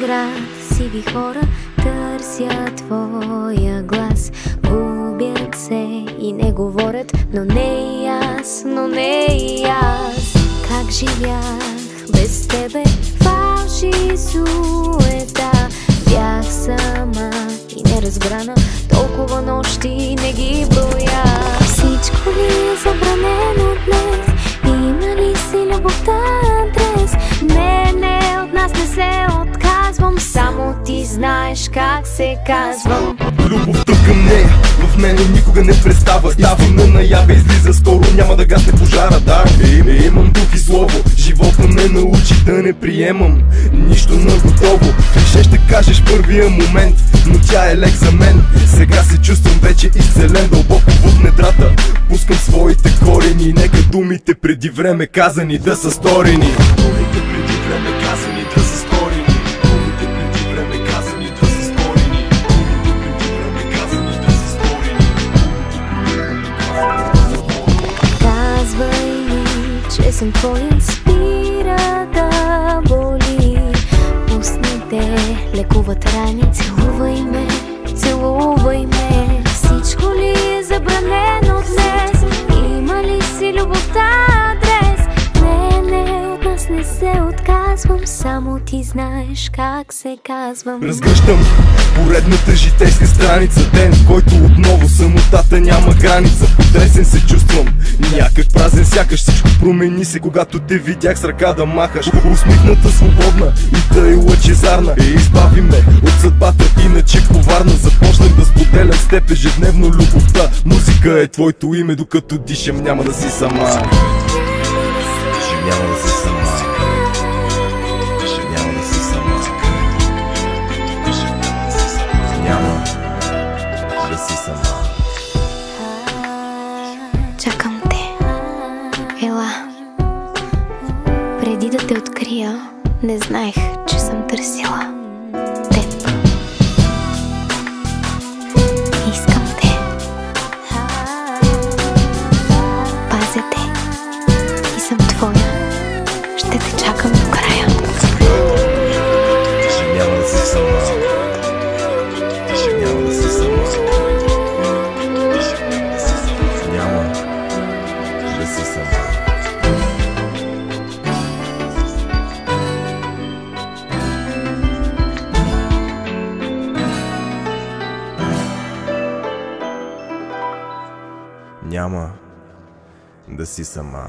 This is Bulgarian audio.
град, сиви хора търсят твоя глас. Губят се и не говорят, но не и аз, но не и аз. Как живях без тебе, фалши и суета. Бях сама и неразбрана, толкова нощи не ги броя. Всичко ли е забранено днес? Има ли си любовта адрес? Не, от нас не се отказвам, само ти знаеш как се казвам. Любовта към нея в мене никога не престава. Истина наяве излиза, скоро няма да гасне пожара. Да, имам дух и слово, живота ме научи да не приемам нищо на готово. Клише ще кажеш първия момент, но тя е лек за мен. Сега се чувствам вече изцелен, дълбоко в недрата пускам своите корени. Нека думите преди време казани да са сторени. Думите преди време казани да са сторени. Думите преди време казани да са сторени. Казвай ми, че съм твоя, спира да боли. Устните лекуват рани, целувай ме. Всичко ли е забранено днес? Има ли си любовта адрес? Не, от нас не се отказвам, само ти знаеш как се казвам. Разгръщам поредната житейска страница, ден, в който отново самотата няма граница. Потресен се чувствам, някак празен, сякаш всичко промени се, когато те видях с ръка да махаш. Усмихната, свободна и тъй лъчезарна, избави ме от съдбата, иначе коварна. Започнах да споделям с теб ежедневно любовта. Музика е твоето име, докато дишам, няма да си сама. Няма да си сама. Чакам те, ела. Преди да те открия, не знаех, че съм търсила теб. Искам те, пазя те и съм твоя. Ще те чакам до края. Няма да си сама. Няма да си сама. Няма да си сама. Няма да си сама.